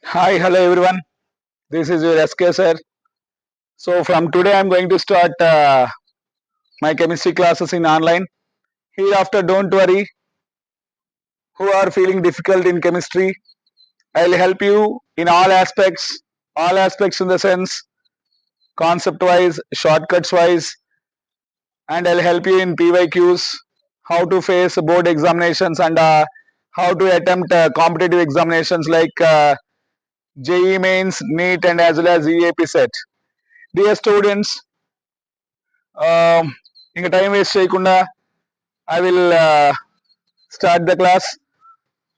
Hi, hello everyone. This is your SK sir. So from today I'm going to start my chemistry classes in online. Hereafter, don't worry. Who are feeling difficult in chemistry? I'll help you in all aspects. All aspects in the sense concept wise, shortcuts wise, and I'll help you in PYQs, how to face board examinations and how to attempt competitive examinations like JE mains, NEET, and as well as EAP set. Dear students, ఇంకా time waste చేయకుండా I will start the class.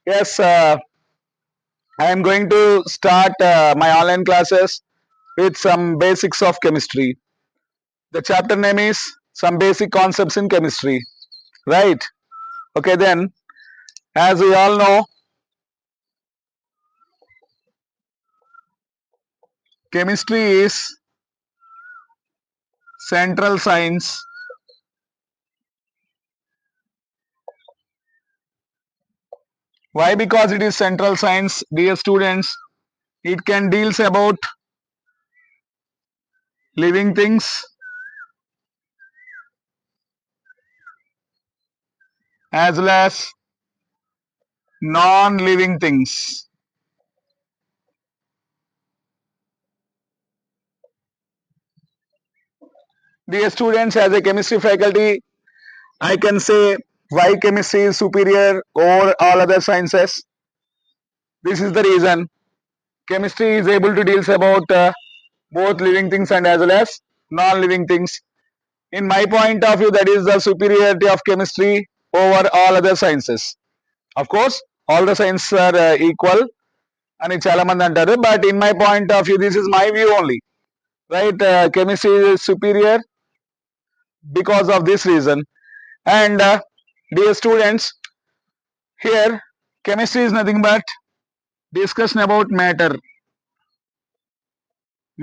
Yes, I am going to start my online classes with some basics of chemistry. The chapter name is Some Basic Concepts in Chemistry. Right? Okay, then, as we all know, chemistry is central science. Why? Because it is central science, dear students. It can deals about living things as well as non-living things. Dear students, as a chemistry faculty, I can say why chemistry is superior over all other sciences. This is the reason. Chemistry is able to deal about both living things and as well as non-living things. In my point of view, that is the superiority of chemistry over all other sciences. Of course, all the sciences are equal అని చాలా మంది అంటారు. But in my point of view, this is my view only. Right? Chemistry is superior because of this reason. And dear students, here chemistry is nothing but discussion about matter.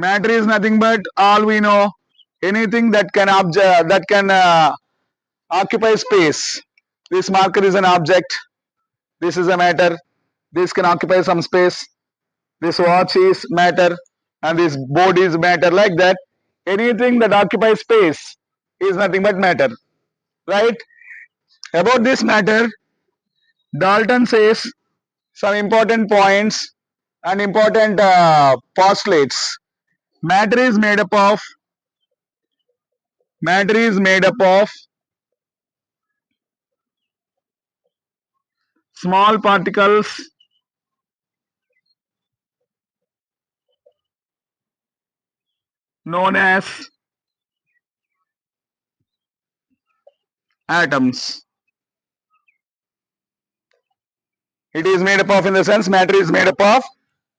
Matter is nothing but all we know, anything that can occupy space. This marker is an object. This is a matter. This can occupy some space. This watch is matter, and this board is matter. Like that, anything that occupies space is nothing but matter. Right? About this matter, Dalton says some important points and important postulates. Matter is made up of matter is made up of small particles known as atoms. It is made up of, in the sense, matter is made up of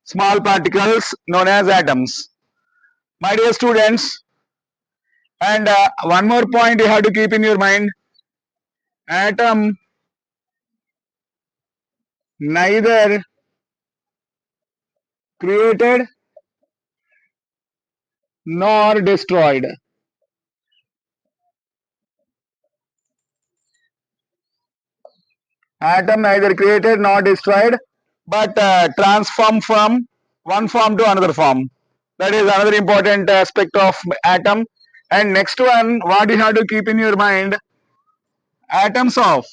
small particles known as atoms. My dear students, and one more point you have to keep in your mind: atom neither created nor destroyed. Atom neither created nor destroyed, but transformed from one form to another form. That is another important aspect of atom. And next one, what you have to keep in your mind: atoms of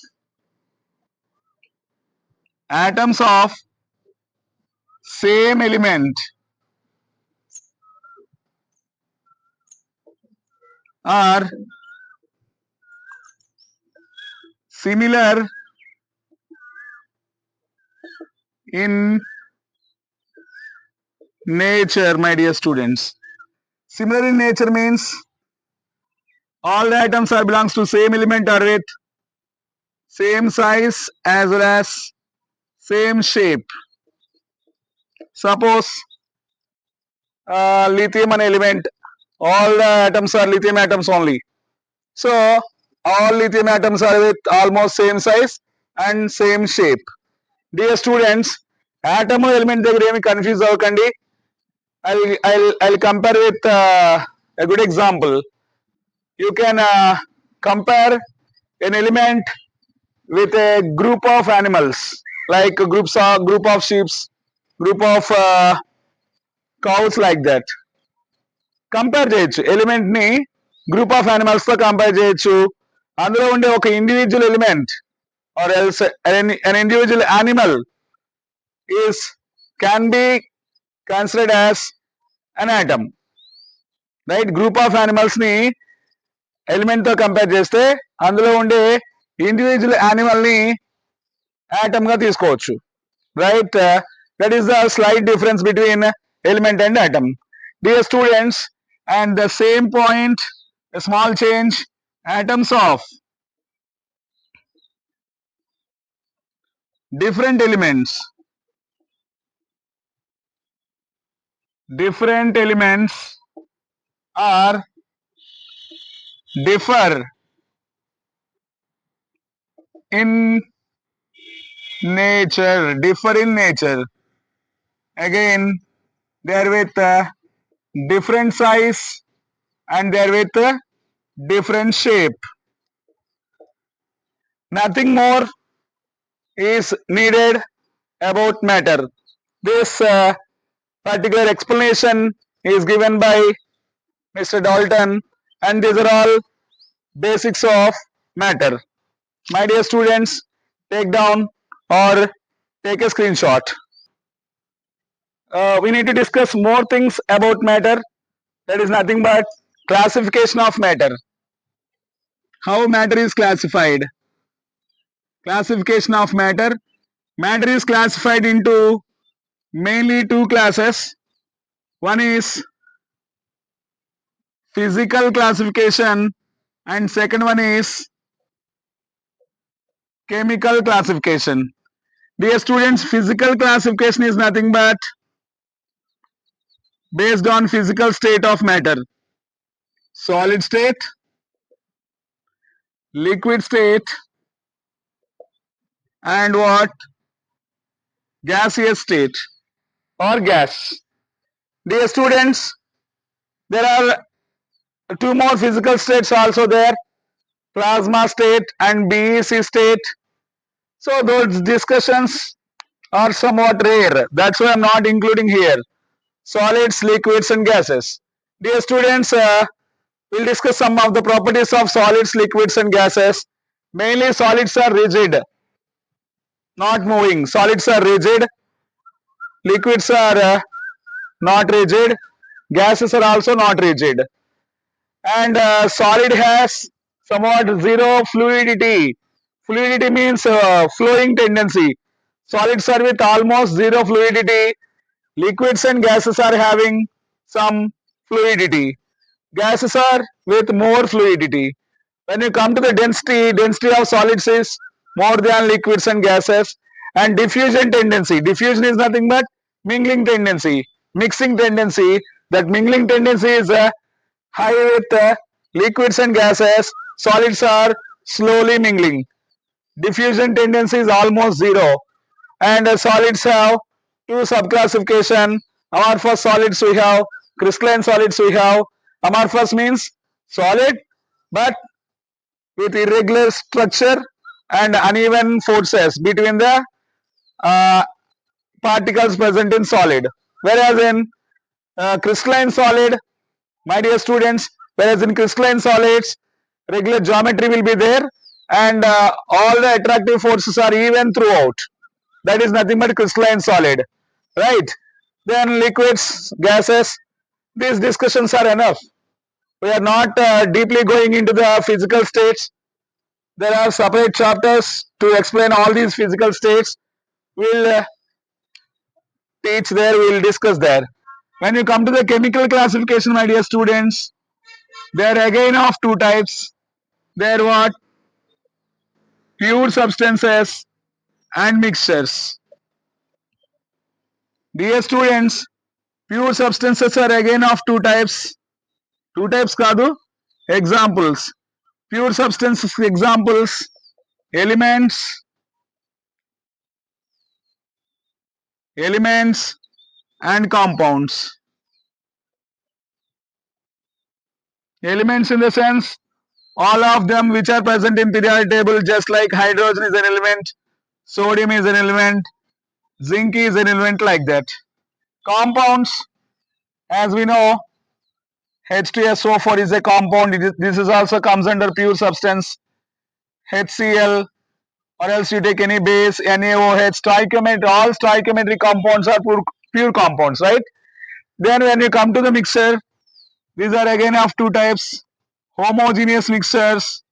atoms of same element are similar in nature, my dear students. Similar in nature means all the atoms are belongs to same element or with same size as well as same shape. Suppose lithium an element, all the atoms are lithium atoms only. So all lithium atoms are with almost same size and same shape. Dear students, atom element దగ్గర ఏమి confuse అవ్వకండి. I'll compare with a good example. You can compare an element with a group of animals, like group of sheep, group of cows like that. Compare చేయొచ్చు element ని group of animals తో compare చేయొచ్చు. అందులో ఉండే ఒక individual element or else an individual animal is can be considered as an atom, right. Group of animals ని element తో compare చేస్తే అందులో ఉండే ఇండివిజువల్ యానిమల్ ని ఆటమ్ గా తీసుకోవచ్చు, right. That is the slight difference between element and atom. Dear students, and the same point, a small change, atoms of different elements are differ in nature. Again, they are with different size and they are with different shape. Nothing more is needed about matter. This particular explanation is given by Mr. Dalton, and these are all basics of matter. My dear students, take down or take a screenshot. We need to discuss more things about matter. That is nothing but classification of matter. How matter is classified? Classification of matter. Matter is classified into mainly two classes. One is physical classification and second one is chemical classification. Dear students, physical classification is nothing but based on physical state of matter. Solid state, liquid state, and what? Gaseous state or gas. Dear students, there are two more physical states also there, plasma state and BEC state. So those discussions are somewhat rare. That's why I'm not including here. Solids, liquids and gases. Dear students, we'll discuss some of the properties of solids, liquids and gases. Mainly solids are rigid, not moving. Solids are rigid, liquids are not rigid, gases are also not rigid. And solid has somewhat zero fluidity. Fluidity means flowing tendency. Solids are with almost zero fluidity. Liquids and gases are having some fluidity. Gases are with more fluidity. When you come to the density of solids is more than liquids and gases. And diffusion tendency. Diffusion is nothing but mingling tendency, mixing tendency. That mingling tendency is high with liquids and gases. Solids are slowly mingling. Diffusion tendency is almost zero. And solids have two subclassification. Amorphous solids we have, crystalline solids we have. Amorphous means solid but with irregular structure and uneven forces between the uh, particles present in solid. Whereas in crystalline solid, my dear students, whereas in crystalline solids, regular geometry will be there and all the attractive forces are even throughout. That is nothing but crystalline solid, right? Then liquids, gases, these discussions are enough. We are not deeply going into the physical states. There are separate chapters to explain all these physical states. We'll teach there, we'll discuss there. When you come to the chemical classification, my dear students, they are again of two types. They are what? Pure substances and mixtures. Dear students, pure substances are again of two types. Two types కాదు, examples. Pure substances examples, elements and compounds. Elements in the sense all of them which are present in periodic table, just like hydrogen is an element, sodium is an element, Zinc is an element like that. Compounds, as we know, H2SO4 is a compound. This is also comes under pure substance. HCl, or else you take any base, NaOH, stoichiometry, all stoichiometric compounds are pure compounds, right? Then when you come to the mixture, these are again of two types, homogeneous mixtures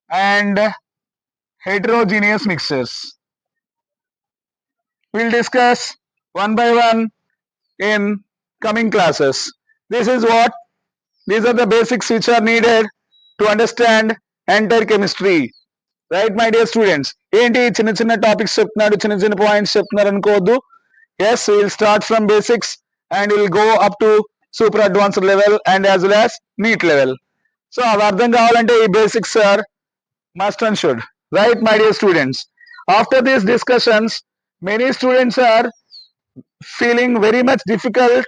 and heterogeneous mixtures. We'll discuss one by one in coming classes. This is what, these are the basics which are needed to understand entire chemistry. Right my dear students, ఏంటి చిన్న చిన్న topics చెప్తున్నాడు, చిన్న చిన్న points చెప్తున్నారు అనుకోవద్దు. Yes, will start from basics and will go up to super advanced level and as well as NEET level. So అవి అర్థం కావాలంటే ఈ basics are must and should. Right my dear students, after these discussions many students are feeling very much difficult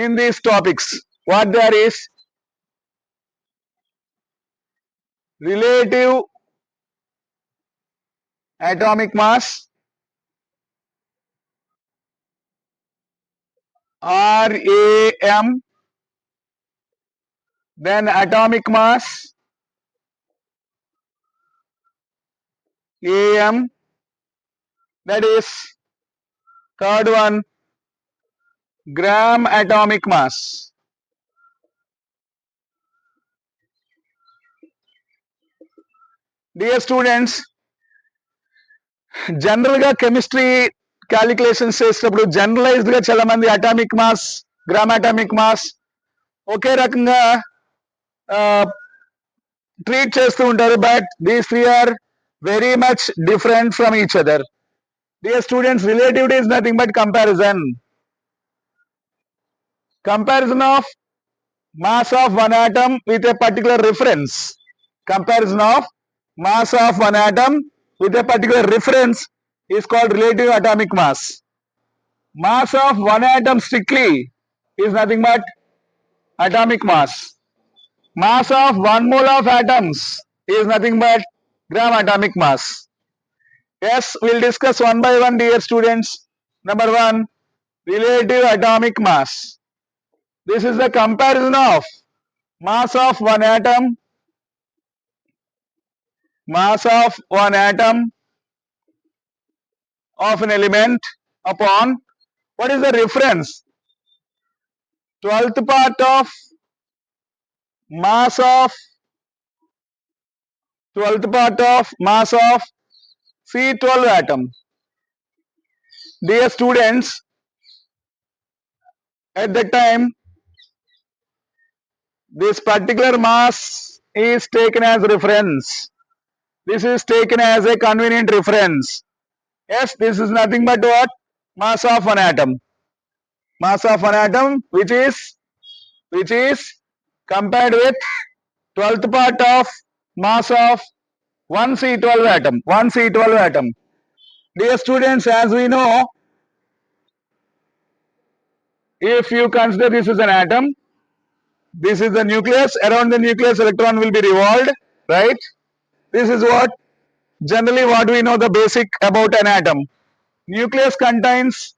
in these topics. What there is relative atomic mass, RAM, then atomic mass, AM, that is third one, gram atomic mass. Dear students, general గా chemistry calculations చేసేటప్పుడు generalized గా చాలా మంది atomic mass, gram atomic mass ఒకే రకంగా treat చేస్తూ ఉంటారు. But these three are very much different from each other. Dear students, relativity is nothing but comparison. Comparison of mass of one atom with a particular reference. Comparison of mass of one atom with a particular reference is called relative atomic mass. Mass of one atom strictly is nothing but atomic mass. Mass of 1 mole of atoms is nothing but gram atomic mass. Yes, we'll discuss one by one, dear students. Number one, relative atomic mass. This is the comparison of mass of one atom of an element upon what is the reference? 12th part of mass of C12 atom. Dear students, at that time this particular mass is taken as reference. This is taken as a convenient reference. Yes, this is nothing but what? Mass of an atom. Mass of an atom which is compared with 12th part of mass of one C12 atom. Dear students, as we know, if you consider this is an atom, this is the nucleus, around the nucleus electron will be revolved, right? This is what generally what we know the basic about an atom. Nucleus contains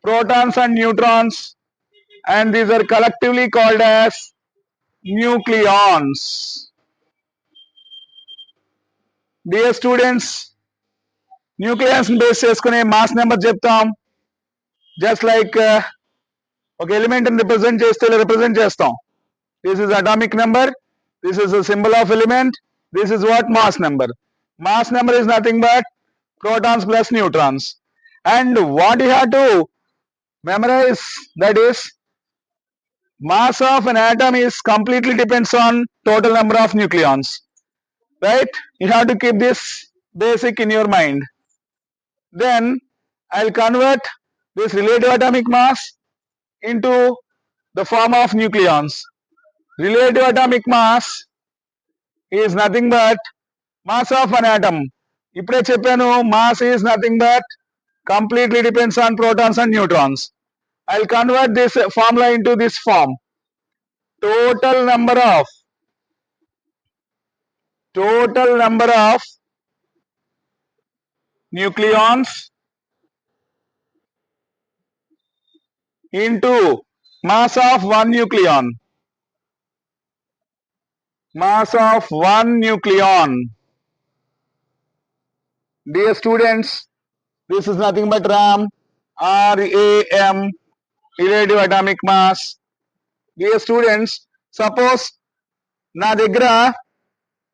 protons and neutrons, and these are collectively called as nucleons. Dear students, nucleus base చేసుకునే mass number చెప్తాం. Just like ఒక element ని represent చేస్తే represent చేస్తాం. This is atomic number, this is a symbol of element, this is what mass number. Mass number is nothing but protons plus neutrons. And what you have to memorize, that is mass of an atom is completely depends on total number of nucleons, right? You have to keep this basic in your mind. Then I'll convert this relative atomic mass into the form of nucleons. Relative atomic mass is nothing but mass of an atom. ఇప్పుడే చెప్పాను, mass is nothing but completely depends on protons and neutrons. I'll convert this formula into this form. Total number of nucleons into mass of one nucleon. Mass of one nucleon. Dear students, this is nothing but RAM, RAM, relative atomic mass. Dear students, suppose నా దగ్గర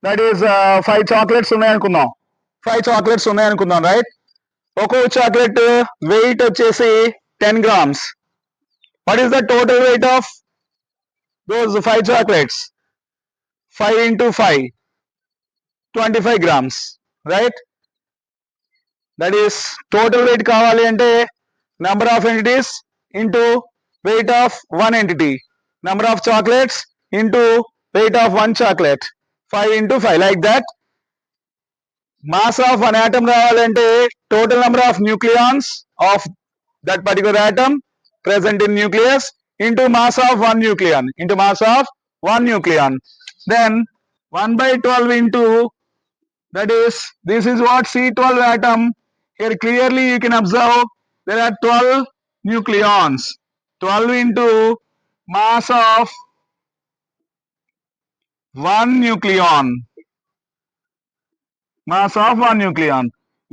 that is 5 chocolates ఉన్నాయనుకుందాం. 5 chocolates ఉన్నాయనుకుందాం, right? ఒక్కో chocolate weight వచ్చేసి 10 grams. What is the total weight of those 5 chocolates? 5 into 5, 25 grams, right? That is total weight కావాలి అంటే number of entities into weight of one entity. Number of chocolates into weight of one chocolate. 5 into 5, like that. Mass of an atom రావాలంటే total number of nucleons of that particular atom present in nucleus into mass of one nucleon, into mass of one nucleon. Then 1 by 12 into, that is, this is what C12 atom. Here clearly you can observe there are 12 nucleons. 12 into mass of one nucleon. Mass of one nucleon.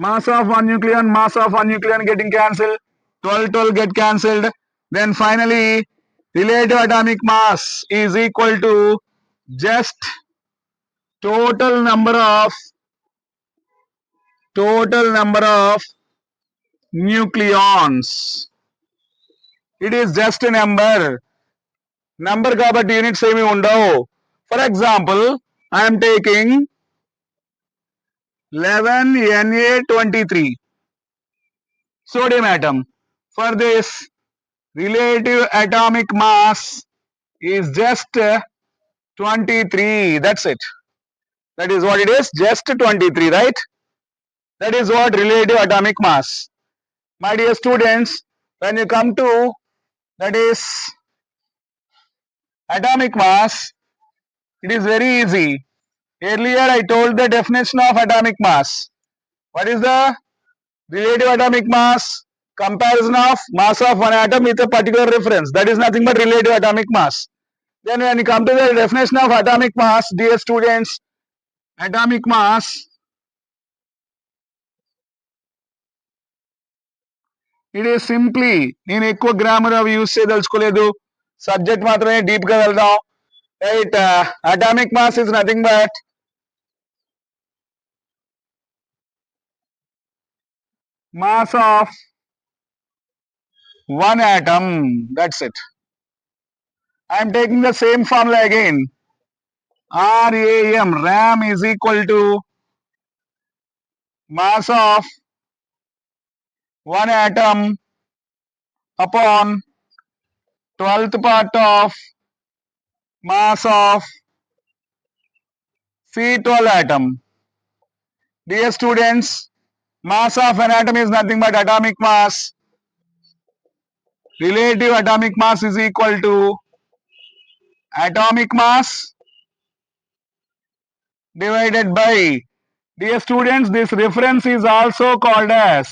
Mass of one nucleon, mass of one nucleon getting cancelled. 12, 12 get cancelled. Then finally, relative atomic mass is equal to just total number of nucleons. It is just a number. Number కాబట్టి units ఏమి ఉండవు. For example, I am taking 11Na23 sodium atom. For this, relative atomic mass is just 23. That's it. That is what it is, just 23, right? That is what relative atomic mass. My dear students, when you come to, that is, atomic mass, it is very easy. Earlier I told the definition of atomic mass. What is the relative atomic mass? Comparison of mass of one atom with a particular reference. That is nothing but relative atomic mass. Then when you come to the definition of atomic mass, dear students, atomic mass, it is simply, నేను ఎక్కువ grammar అవి use చేయదలుచుకోలేదు, subject మాత్రమే deep గా వెళ్దాం, right? Atomic mass is nothing but mass of one atom. That's it. I am taking the same formula again. RAM is equal to mass of one atom upon 12th part of mass of C12 atom. Dear students, mass of an atom is nothing but atomic mass. Relative atomic mass is equal to atomic mass divided by, dear students, this reference is also called as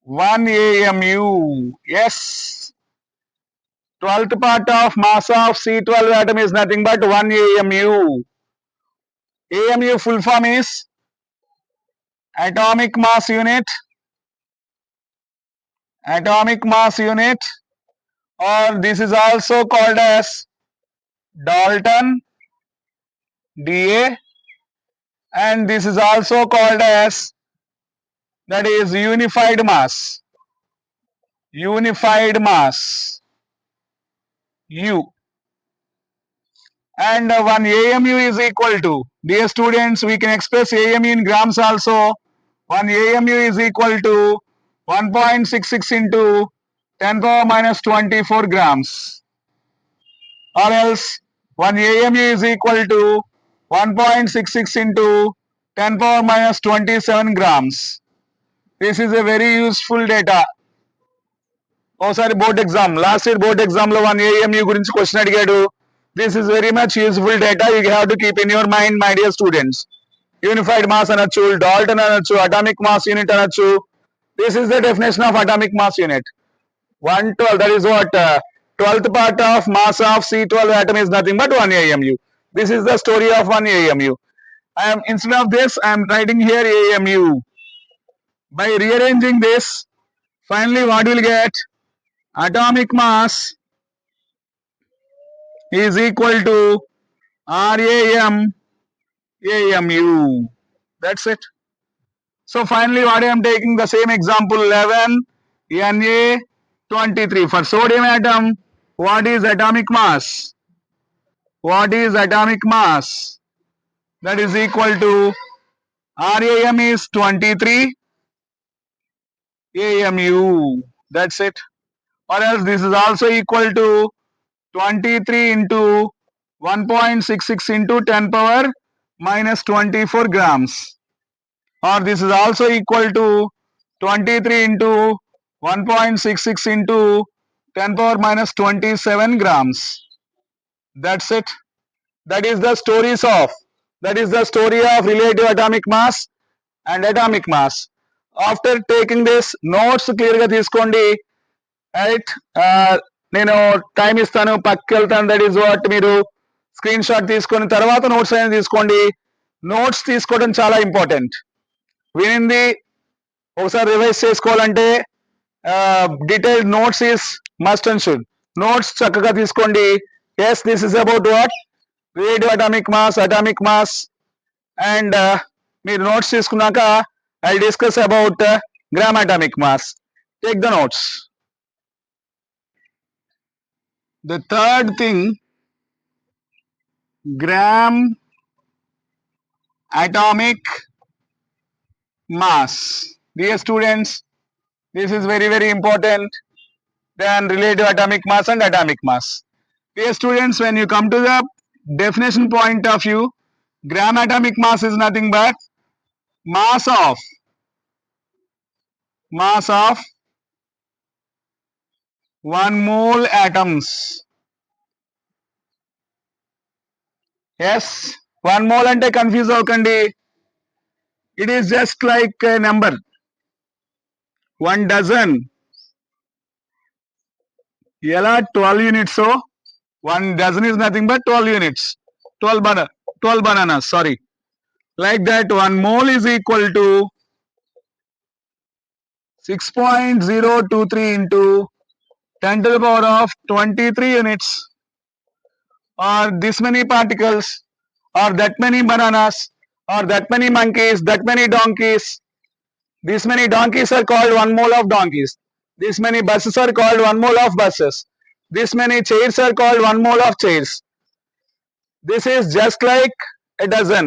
1 AMU. Yes, 12th part of mass of C12 atom is nothing but 1 AMU. AMU full form is atomic mass unit, or this is also called as Dalton, DA, and this is also called as, that is, unified mass, U. And 1 AMU is equal to, dear students, we can express AMU in grams also. 1 AMU is equal to 1.66 into 10 power minus 24 grams. Or else 1 AMU is equal to 1.66 into 10 power minus 27 grams. This is a very useful data. ఒకసారి board exam, last year board exam లో 1 AMU గురించి question అడిగాడు. This is very much useful data you have to keep in your mind, my dear students. Unified mass అనొచ్చు, Dalton అనొచ్చు, atomic mass unit అనొచ్చు. This is the definition of atomic mass unit. 112, that is what 12th part of mass of C12 atom is nothing but 1 AMU. This is the story of 1 AMU. Instead of this, I am writing here AMU. By rearranging this, finally what we'll get? Atomic mass is equal to RAM AMU. That's it. So finally what I am taking the same example 11 Na23. For sodium atom, what is atomic mass? What is atomic mass? That is equal to RAM is 23 AMU. That's it. Or else this is also equal to 23 into 1.66 into 10 power minus 24 grams. Or this is also equal to 23 into 1.66 into 10 power minus 27 grams. That's it. That is the story of relative atomic mass and atomic mass. After taking this, notes clear గా తీసుకోండి. Right, నేను time ఇస్తాను, పక్కకి వెళ్తాను. That is what, మీరు screen shot తీసుకొని తర్వాత notes అనేది తీసుకోండి. నోట్స్ తీసుకోవడం చాలా ఇంపార్టెంట్. వినింది ఒకసారి రివైజ్ చేసుకోవాలంటే detailed notes is must and should. Notes చక్కగా తీసుకోండి. Yes, this is about what relative atomic mass and మీరు నోట్స్ తీసుకున్నాక I discuss about gram atomic mass. Take the notes. The third thing, gram atomic mass. Dear students, this is very very important than relative atomic mass and atomic mass. Dear students, when you come to the definition point of view, gram atomic mass is nothing but mass of 1 mole atoms. Yes, 1 mole ante confuse avakandi. It is just like a number. 1 dozen ఎలా 12 units, so 1 dozen is nothing but 12 units. 12 bananas, sorry. Like that, 1 mole is equal to 6.023 into 10 to the power of 23 units, or this many particles, or that many bananas, or that many monkeys, that many donkeys. This many donkeys are called 1 mole of donkeys. This many buses are called 1 mole of buses. This many chairs are called 1 mole of chairs. This is just like a dozen,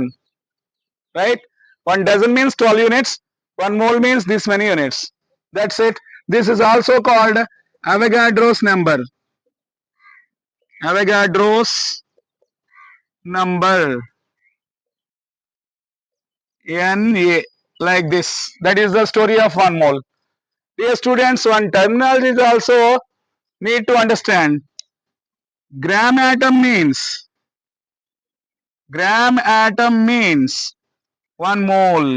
right? 1 dozen means 12 units. 1 mole means this many units. That's it. This is also called Avogadro's number. Avogadro's number. Na, like this. That is the story of 1 mole. Dear students, one terminology is also need to understand. Gram atom means 1 mole.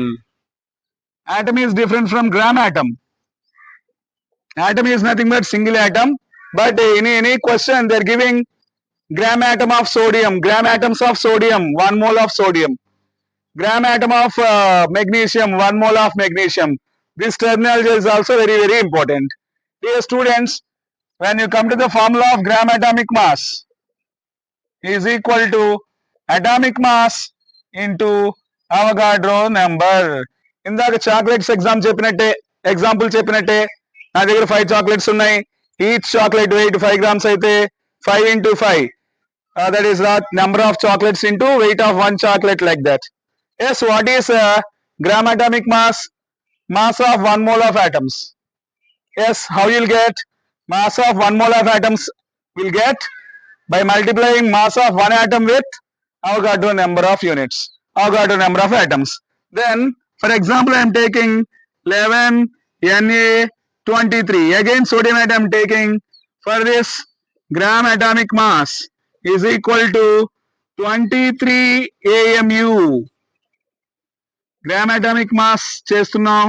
Atom is different from gram atom. Atom is nothing but single atom. But in any question they are giving gram atom of sodium, gram atoms of sodium, 1 mole of sodium. Gram atom of magnesium, 1 mole of magnesium. This terminology is also very very important. Dear students, when you come to the formula of gram atomic mass is equal to atomic mass into Avogadro number. ఇందాక chocolates example చెప్పినట్టే నా దగ్గర 5 chocolates ఉన్నాయి. Each chocolate wait 5 grams అయితే 5 into 5, that is the number of chocolates into weight of 1 chocolate, like that. Yes, what is gram atomic mass? Mass of 1 mole of atoms. Yes, how you'll get mass of 1 mole of atoms? Will get by multiplying mass of 1 atom with Avogadro number of units, Avogadro number of atoms. Then, for example, I am taking 11 Na23. Again, sodium atom taking. For this, gram atomic mass is equal to 23 AMU. Gram atomic mass చేస్తున్నాం,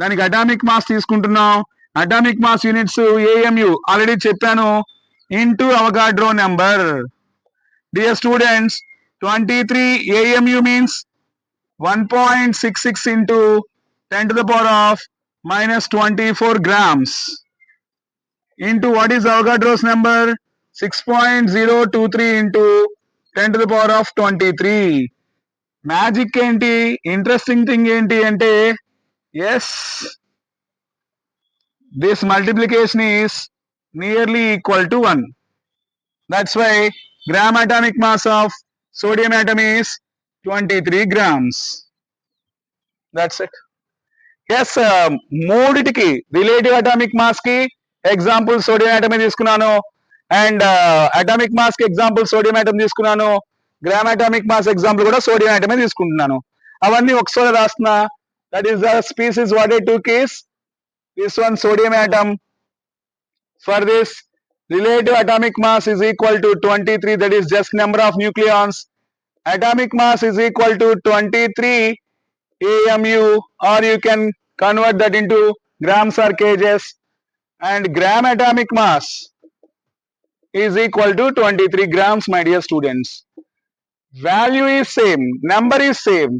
దానికి atomic mass తీసుకుంటున్నాం. Atomic mass units AMU already చెప్పాను, into Avogadro number. Dear students, 23 AMU means 1.66 into 10 to the power of minus 24 grams into what is Avogadro's number? 6.023 into 10 to the power of 23. Magic ఏంటి, interesting thing ఏంటి అంటే, yes, this multiplication is nearly equal to 1. That's why gram atomic mass of sodium atom is 23 grams. That's it. Yes, మూడిటికి relative atomic mass కి example sodium ఆటమే తీసుకున్నాను, and atomic mass కి example sodium atom తీసుకున్నాను, gram atomic mass example కూడా sodium ఆటమే తీసుకుంటున్నాను. అవన్నీ ఒకసారి రాస్తున్నా. That is the species what I took is this one sodium atom. For this, relative atomic mass is equal to 23, that is just number of nucleons. Atomic mass is equal to 23 AMU, or you can convert that into grams or kgs, and gram atomic mass is equal to 23 grams, my dear students. Value is same, number is same,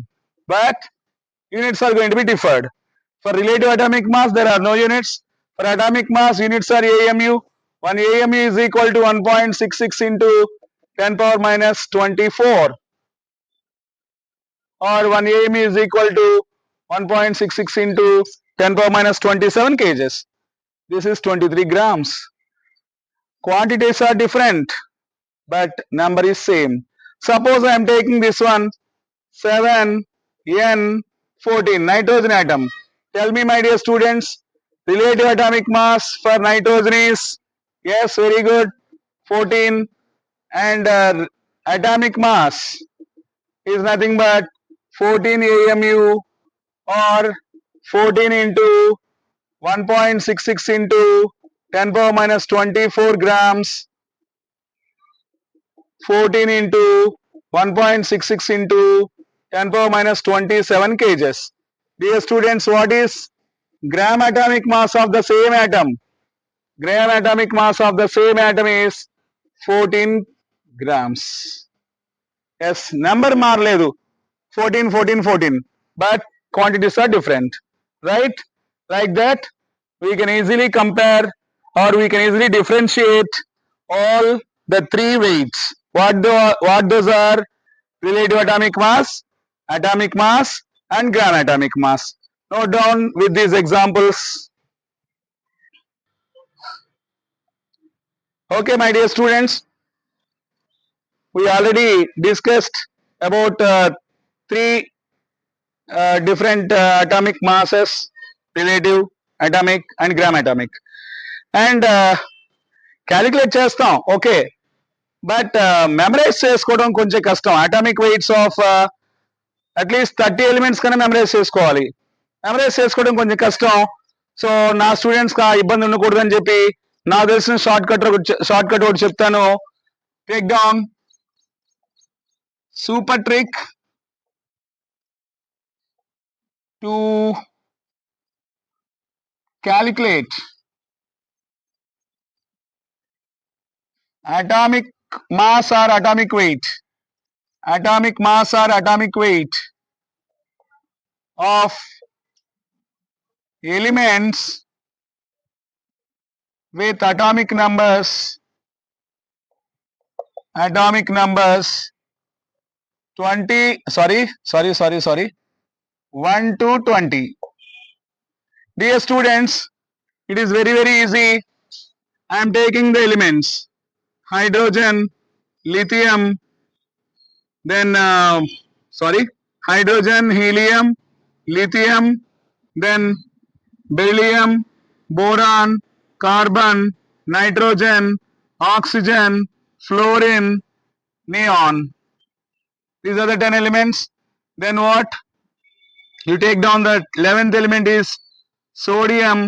but units are going to be differed. For relative atomic mass, there are no units. For atomic mass, units are AMU. 1 AMU is equal to 1.66 into 10 power minus 24, or 1 AMU is equal to 1.66 into 10 power minus 27 kgs. This is 23 grams. Quantities are different, but number is same. Suppose I am taking this one, 7N14, nitrogen atom. Tell me, my dear students, relative atomic mass for nitrogen is, yes, very good, 14, and atomic mass is nothing but 14 AMU, or 14 into 1.66 into 10 power minus 24 grams, 14 into 1.66 into 10 power minus 27 kgs. Dear students, what is gram atomic mass of the same atom? Gram atomic mass of the same atom is 14 grams. Yes, number మారలేదు, 14, 14, 14, but quantities are different, right? Like that, we can easily compare, or we can easily differentiate all the three weights. What those are? Relative atomic mass, and gram atomic mass. Note down with these examples. Okay, my dear students, we already discussed about three different atomic masses: relative, atomic, and gram atomic. And calculate చేస్తాం, okay, but memorise చేసుకోవడం కొంచెం కష్టం. Atomic weights of at least 30 elements కన్నా memorise చేసుకోవాలి. Memorise చేసుకోవడం కొంచెం కష్టం. So నా స్టూడెంట్స్ కి ఆ ఇబ్బంది ఉండకూడదని చెప్పి నాకు తెలిసిన షార్ట్ కట్ ఒకటి చెప్తాను. Take down super trick to calculate atomic mass or atomic weight of elements with atomic numbers 1 to 20. Dear students, it is very easy. I am taking the elements hydrogen, lithium, then hydrogen, helium, lithium, then beryllium, boron, carbon, nitrogen, oxygen, fluorine, neon. These are the 10 elements. Then what? You take down the 11th element is sodium,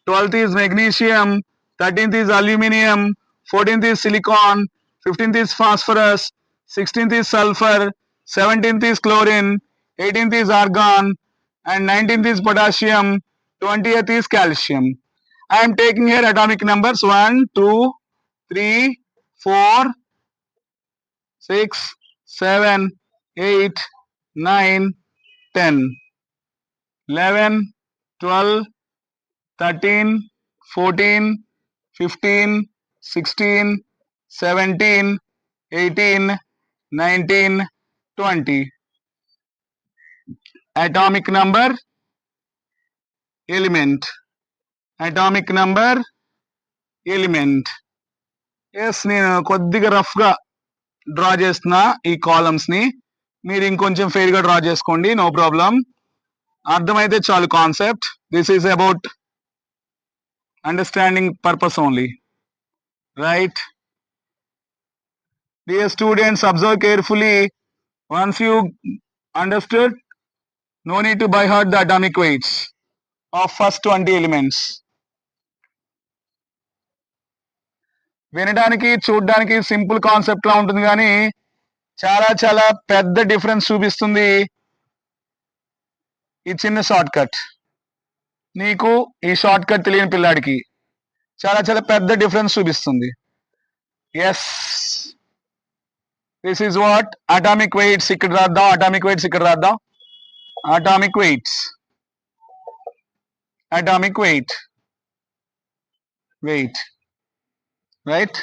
12th is magnesium, 13th is aluminium, 14th is silicon, 15th is phosphorus, 16th is sulfur, 17th is chlorine, 18th is argon, and 19th is potassium, 20th is calcium. I am taking here atomic numbers 1, 2, 3, 4, 6, 7, 8, 9, 10, 11, 12, 13, 14, 15, 16, 17, 18, 19, 20. Atomic number, element. Atomic number, element. Yes నేను కొద్దిగా rough గా draw చేస్తున్నా ఈ columns ని. మీరు ఇంకొంచెం fair గా draw చేసుకోండి, నో ప్రాబ్లం. అర్థమైతే చాలు concept. This is about understanding purpose only, right? Dear students, observe carefully. Once you understood, no need to by heart the atomic weights of first 20 elements. వినడానికి చూడడానికి simple concept లా ఉంటుంది, కానీ చాలా చాలా పెద్ద డిఫరెన్స్ చూపిస్తుంది ఈ చిన్న షార్ట్ కట్. నీకు ఈ షార్ట్ కట్ తెలియని పిల్లాడికి చాలా చాలా పెద్ద డిఫరెన్స్ చూపిస్తుంది. Yes, this is what atomic weights. ఇక్కడ రాద్దాం, అటామిక్ వెయిట్స్ ఇక్కడ రాద్దాం. Atomic weights, atomic weight, weight, right?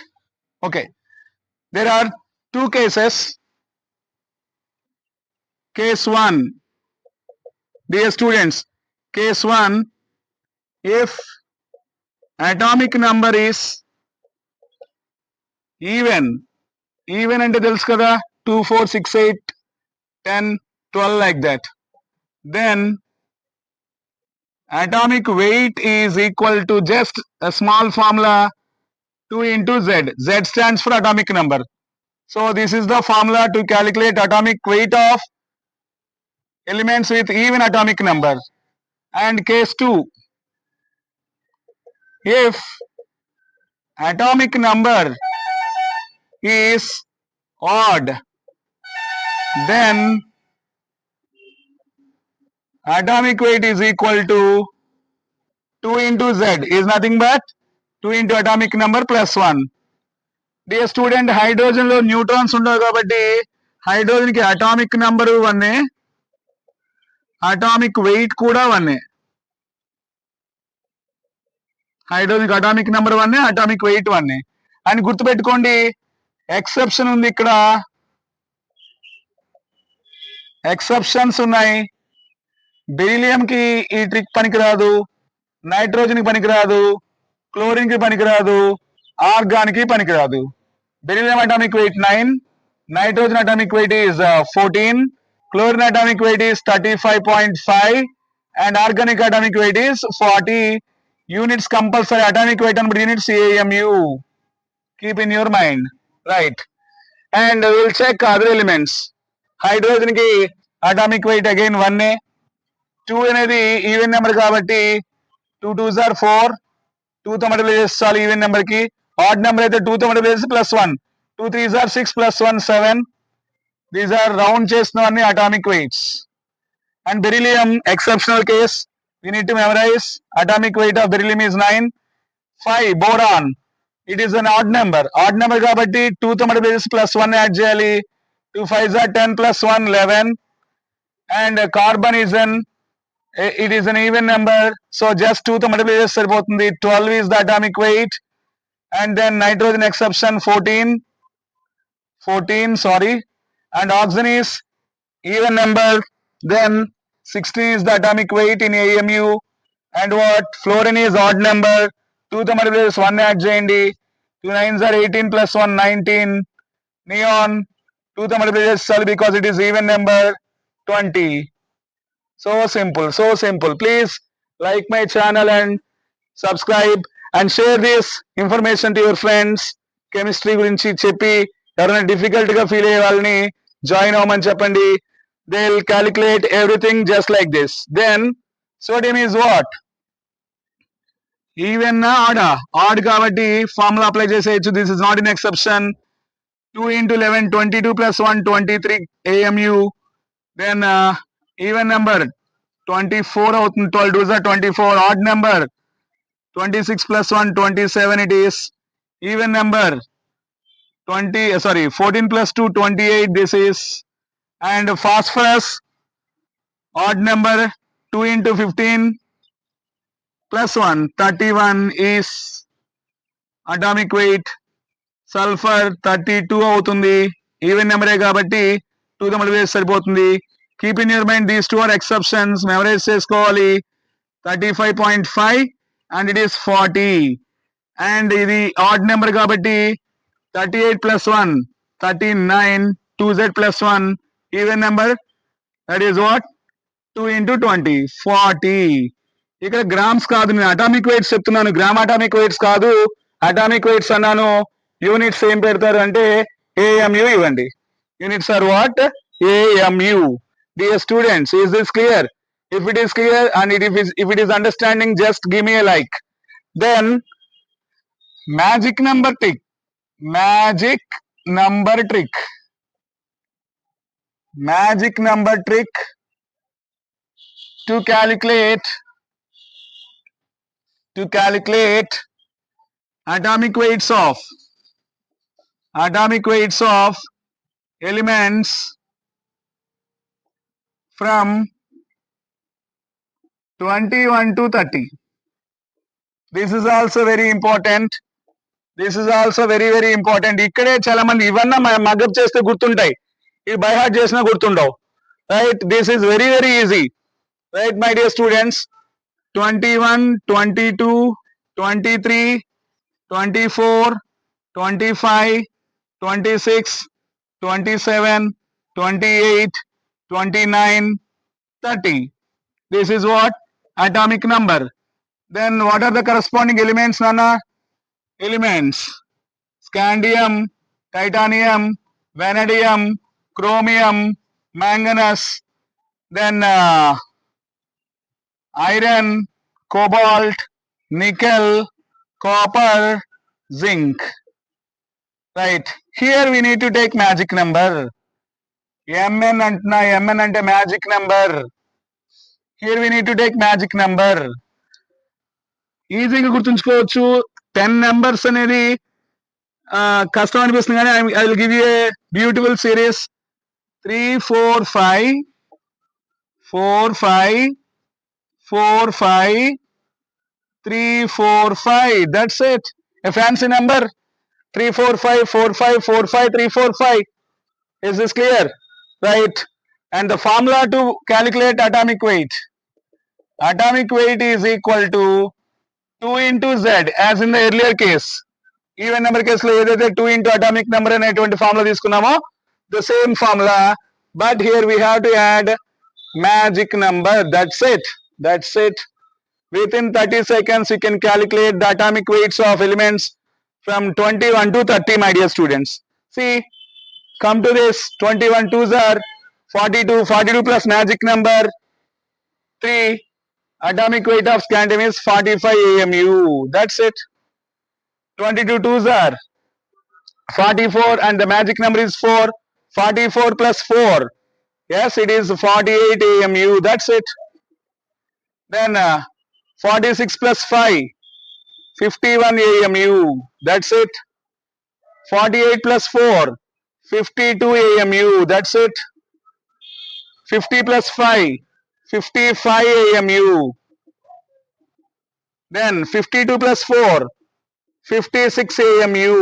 Okay, there are two cases. Case 1, dear students, case 1, if atomic number is even అంటే తెలుసు కదా, 2, 4, 6, 8, 10, 12 like that, then atomic weight is equal to just a small formula 2 into Z. Z stands for atomic number. So this is the formula to calculate atomic weight of elements with even atomic number. And case 2, if atomic number is odd, then atomic weight is equal to 2 into Z is nothing but 2 into atomic number plus 1. Dear student, hydrogen లో neutrons ఉండవు కాబట్టి hydrogen కి atomic number 1, atomic weight కూడా 1. Hydrogen కి atomic number 1, atomic weight 1 అని గుర్తుపెట్టుకోండి. Exception ఉంది ఇక్కడ, ఎక్సెప్షన్స్ ఉన్నాయి. బెరీలియం కి ఈ ట్రిక్ పనికిరాదు, నైట్రోజన్ కి పనికిరాదు, క్లోరిన్ కి పనికిరాదు, ఆర్గాన్ కి పనికిరాదు. Beryllium atomic weight 9, nitrogen atomic weight is 14, chlorine atomic weight is 35.5, and organic atomic weight is 40. Units compulsory, atomic weight and units AMU. Keep in your mind, right? And we'll check other elements. Hydrogen ki atomic weight again 1, 2 అనేది even number కాబట్టి 2 2s are 4, 2 తో multiply చేస్తాలి even number కి. Odd number అయితే 2 తో multiply చేస్తే +1, 2 3s are 6 plus 1 7. These are round చేసినవన్నీ atomic weights. And beryllium, exceptional case, we need to memorize. Atomic weight of beryllium is 9. 5, boron, it is an odd number. Odd number కాబట్టి 2 తో multiply చేసి +1 add చేయాలి. 2 5s are 10 plus 1 11. And carbon is it is an even number, so just 2 తో multiply చేస్తే సరిపోతుంది. 12 is the atomic weight. And then nitrogen exception 14, sorry. And oxygen is even number, then 16 is the atomic weight in AMU. And what? Fluorine is odd number, 2 తో multiply చేసి 1 add చేయండి. 2 9s are 18 plus 1 19. Neon, 2 తో multiply చేస్తారు because it is even number 20. So simple, so simple. Please like my channel and subscribe and share this information to your friends. Chemistry గురించి చెప్పి ఎవరైనా difficult గా feel అయ్యే వాళ్ళని join అవ్వమని చెప్పండి. They will calculate everything just like this. Then sodium is what? Even ఆడా? Odd కాబట్టి ఫార్ములా అప్లై చేసేయచ్చు. This is not in exception. 2 into 11 22 plus 1 23 AMU. Then even number 24 అవుతుంది. 12 2s are 24. Odd number 26 plus 1 27 it is. Even number 14 plus 2 28 this is. And phosphorus odd number 2 into 15 plus 1 31 is atomic weight. Sulphur 32 అవుతుంది. Even నెంబరే కాబట్టి 2 తో multiply చేస్తే సరిపోతుంది. Keep in your mind these 2 are exceptions, memorise చేసుకోవాలి. 35.5 and it is 40 and ఇది odd number కాబట్టి 38 plus 1 39 2z plus 1 even number that is what 2 into 20 40. ఇక్కడ గ్రామ్స్ కాదు, నేను అటామిక్ వెయిట్స్ చెప్తున్నాను, గ్రామ్ అటామిక్ వెయిట్స్ కాదు. అటామిక్ వెయిట్స్ అన్నాను. Units ఏం పెడతారు అంటే ఏఎంయు ఇవ్వండి. Units are what AMU. Dear students, is this clear? If it is clear and if it is understanding, just give me a like. Then magic number trick. Magic number trick. Magic number trick to calculate atomic weights of elements from 21 to 30. This is also very important. ఇక్కడే చాలా మంది ఇవన్నా mug up చేస్తే గుర్తుంటాయి, ఇది by heart చేసినా గుర్తుండవు. Right, this is very very easy. Right my dear students, 21 22 23 24 25 26 27 28 29 30. This is what atomic number. Then what are the corresponding elements, Nana? Elements: scandium, titanium, vanadium, chromium, manganese, then iron, cobalt, nickel, copper, zinc. Right, here we need to take magic number. Mn antna, Mn ante magic number. Here we need to take magic number. ఈజీగా గుర్తుంచుకోవచ్చు. 10 numbers అనేది కష్టం అనిపిస్తుంది, కానీ I will give you a beautiful series. 3 4 5 4 5 4 5 3 4 5. That's it. A fancy number. 3 4 5 4 5 4 5 3 4 5. Is this clear? Right. And the formula to calculate atomic weight. Atomic weight is equal to 2 into z, as in the earlier case. Even number కేసులో ఏదైతే 2 into atomic number అనేటువంటి formula తీసుకున్నామో, the same formula, but here we have to add magic number. That's it. Within 30 seconds you can calculate the atomic weights of elements from 21 to 30, my dear students. See, come to this. 21 2s are 42. 42 plus magic number 3. Atomic weight of scandium is 45 AMU. That's it. 22 2s are 44 and the magic number is 4. 44 plus 4. Yes, it is 48 AMU. That's it. Then 46 plus 5. 51 AMU. That's it. 48 plus 4. 52 AMU. That's it. 50 plus 5. 55 AMU. Then 52 plus 4. 56 AMU.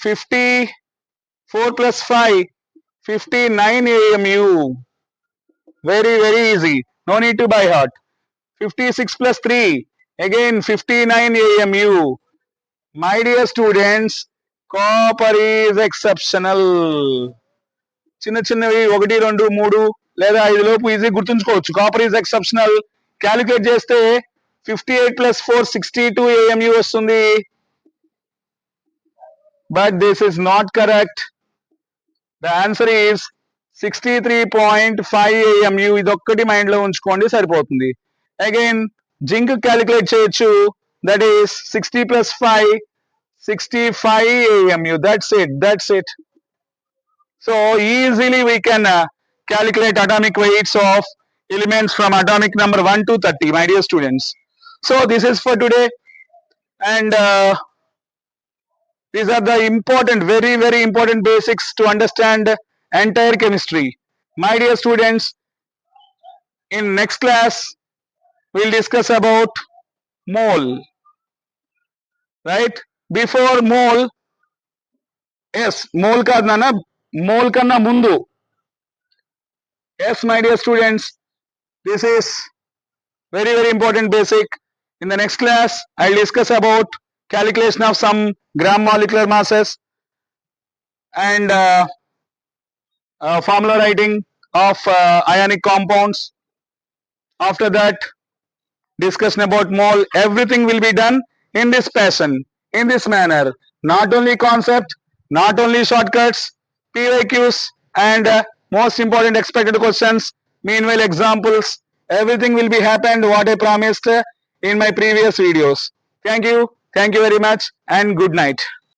54 plus 5. 59 AMU. Very, very easy. No need to by heart. 56 plus 3. Again 59 AMU. My dear students, copper is exceptional. చిన్న చిన్నవి 1 2 3 లేదా 5 లోపు easy గుర్తుంచుకోవచ్చు. Copper is exceptional. Calculate చేస్తే 58 plus 4 62 AMU వస్తుంది. But this is not correct. The answer is 63.5 AMU. ఇదొక్కటి mind లో ఉంచుకోండి, సరిపోతుంది. అగైన్ జింక్ క్యాలిక్యులేట్ చేయొచ్చు. That is 60 plus 5 65 AMU. That's it. So easily we can calculate atomic weights of elements from atomic number 1 to 30, my dear students. So this is for today, and these are the important, very, very important basics to understand entire chemistry. My dear students, in next class, we'll discuss about mole, right? Before mole, yes, mole కాదు నాన్న, mole కన్నా ముందు. Yes, my dear students, this is very, very important basic. In the next class, I'll discuss about calculation of some gram molecular masses and formula writing of ionic compounds. After that, discussion about mole. Everything will be done in this fashion, in this manner. Not only concept, not only shortcuts, PYQs, and most important expected questions. Meanwhile, examples. Everything will be happened what I promised in my previous videos. Thank you very much, and good night.